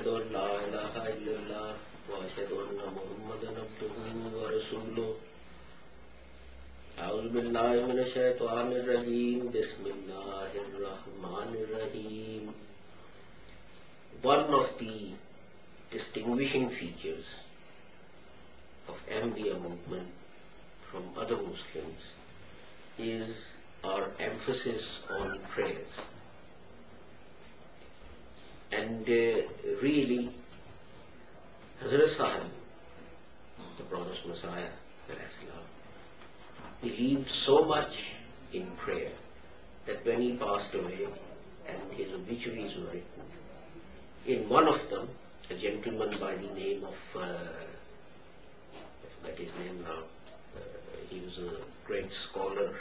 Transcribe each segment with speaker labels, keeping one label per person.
Speaker 1: أشهد أن لا إله إلا الله وأشهد أن محمدا عبده ورسوله أعوذ بالله من الشيطان الرجيم بسم الله الرحمن الرحيم. One of the distinguishing features of Ahmadiyya movement from other Muslims is our emphasis on prayers. And really, Hazrat Sahib, the promised Messiah, believed so much in prayer that when he passed away and his obituaries were written, in one of them, a gentleman by the name of, I forget his name now, he was a great scholar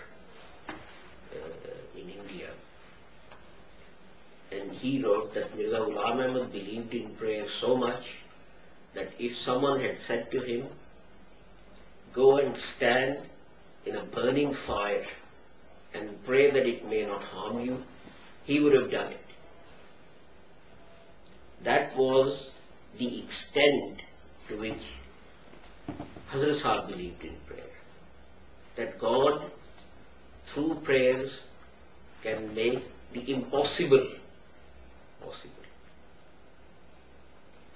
Speaker 1: in India, and he wrote that Mirza Ghulam Ahmad believed in prayer so much that if someone had said to him, go and stand in a burning fire and pray that it may not harm you, he would have done it. That was the extent to which Hazrat Sahib believed in prayer. That God, through prayers, can make the impossible possible.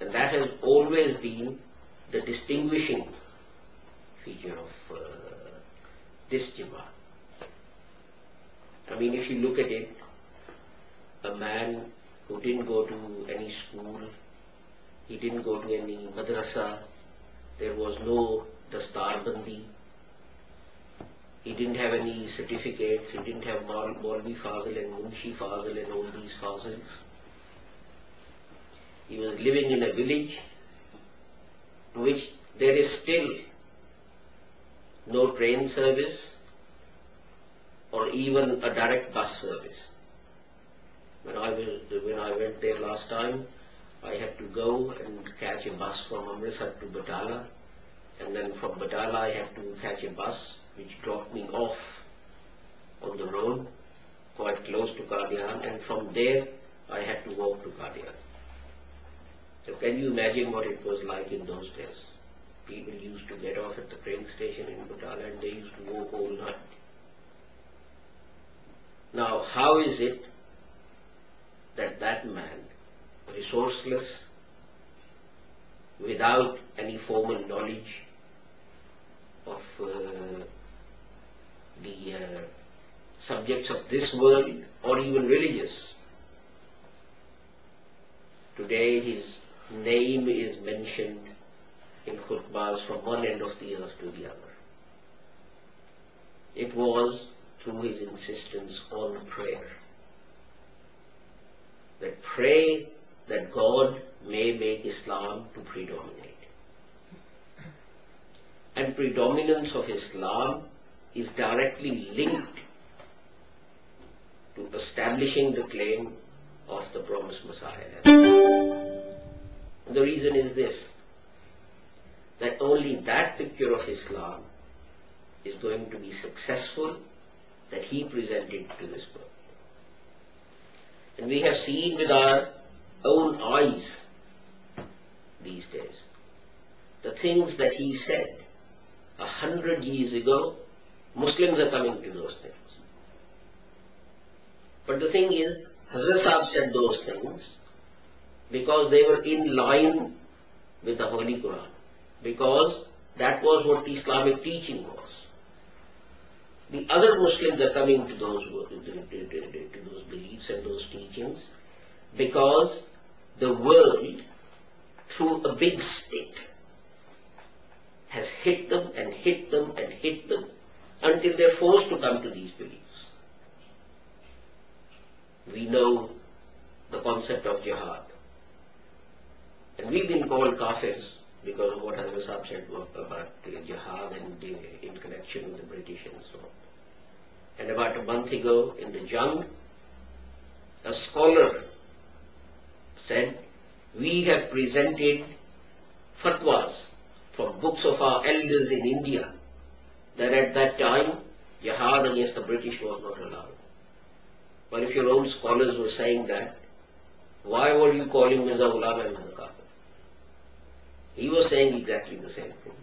Speaker 1: And that has always been the distinguishing feature of this Jamaat. I mean, if you look at it, a man who didn't go to any school, he didn't go to any madrasa, there was no dastar bandi, he didn't have any certificates, he didn't have Maulvi Fazil and Munshi Fazil and all these Fazils. He was living in a village in which there is still no train service or even a direct bus service. When I went there last time, I had to go and catch a bus from Amritsar to Batala, and then from Batala I had to catch a bus which dropped me off on the road quite close to Qadian, and from there I had to walk to Qadian. So can you imagine what it was like in those days? People used to get off at the train station in Batala and they used to walk all night. Now, how is it that that man, resourceless, without any formal knowledge of the subjects of this world or even religious, today his name is mentioned in khutbahs from one end of the earth to the other? It was through his insistence on prayer. That pray that God may make Islam to predominate. And predominance of Islam is directly linked to establishing the claim of the promised Messiah. And the reason is this, that only that picture of Islam is going to be successful that he presented to this world. And we have seen with our own eyes these days the things that he said 100 years ago. Muslims are coming to those things. But the thing is, Hazrat Sahib said those things because they were in line with the Holy Quran, because that was what the Islamic teaching was. The other Muslims are coming to those beliefs and those teachings because the world, through a big stick, has hit them and hit them and hit them until they're forced to come to these beliefs. We know the concept of jihad. And we've been called kafirs because of what Hazrat Sahib said about jihad and in connection with the British and so on. And about a month ago in the Jung, a scholar said, we have presented fatwas from books of our elders in India that at that time jihad against the British was not allowed. But if your own scholars were saying that, Why were you calling Mirza Ghulam Ahmad a kafir? He was saying exactly the same thing.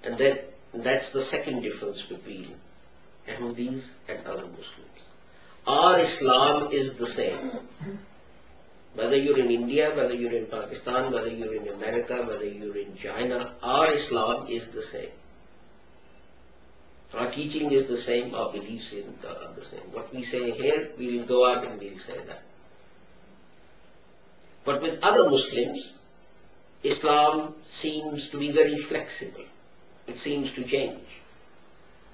Speaker 1: And that's the second difference between Ahmadis and other Muslims. Our Islam is the same. Whether you're in India, whether you're in Pakistan, whether you're in America, whether you're in China, our Islam is the same. Our teaching is the same, our beliefs are the same. What we say here, we will go out and we'll say that. But with other Muslims, Islam seems to be very flexible. It seems to change.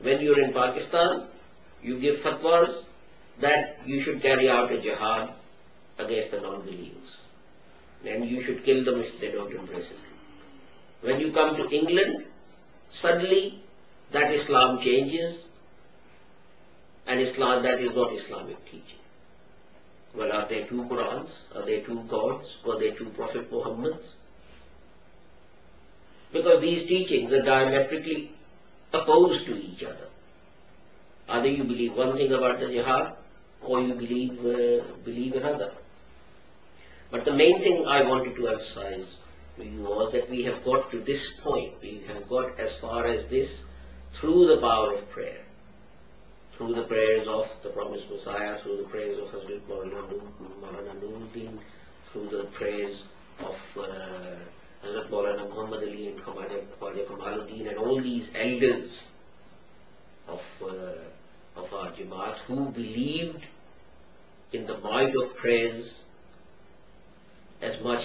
Speaker 1: When you're in Pakistan, you give fatwas that you should carry out a jihad against the non-believers. And you should kill them if they don't embrace Islam. When you come to England, suddenly that Islam changes, and Islam, that is not Islamic teaching. Well, are there two Qurans? Are there two gods? Were there two Prophet Muhammads? Because these teachings are diametrically opposed to each other. Either you believe one thing about the jihad, or you believe another. But the main thing I wanted to emphasize to you was that we have got to this point, we have got as far as this through the power of prayer, through the prayers of the promised Messiah, through the prayers of Hazrat Maulana Nuruddin, through the prayers of Hazrat Maulana Muhammad Ali and Khwaja Kamaluddin and all these elders of our Jamaat who believed in the might of prayers as much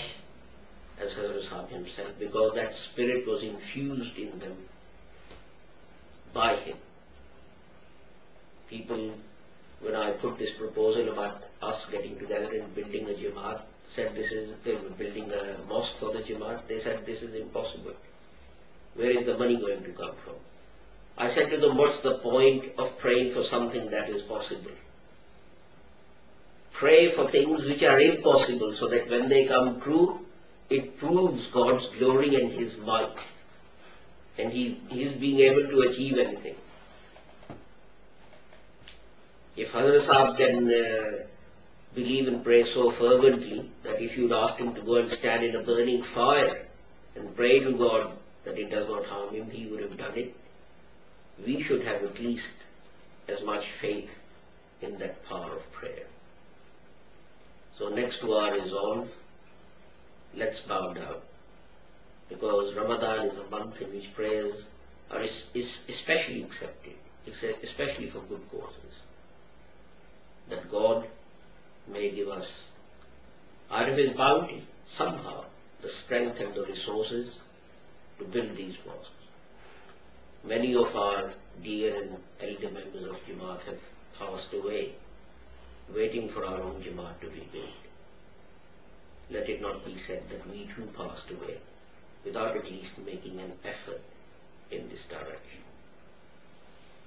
Speaker 1: as Hazrat Sahib himself, because that spirit was infused in them by him. People, when I put this proposal about us getting together and building a Jamaat, said building a mosque for the Jamaat, they said this is impossible. Where is the money going to come from? I said to them, what's the point of praying for something that is possible? Pray for things which are impossible so that when they come true, it proves God's glory and His might. And He is being able to achieve anything. If Hazrat Sahib can believe and pray so fervently that if you'd asked him to go and stand in a burning fire and pray to God that it does not harm him, he would have done it. We should have at least as much faith in that power of prayer. So next to our resolve, let's bow down, because Ramadan is a month in which prayers are especially accepted, especially for good causes. That God may give us, out of His bounty, somehow, the strength and the resources to build these mosques. Many of our dear and elder members of Jamaat have passed away, waiting for our own Jamaat to be built. Let it not be said that we too passed away without at least making an effort in this direction.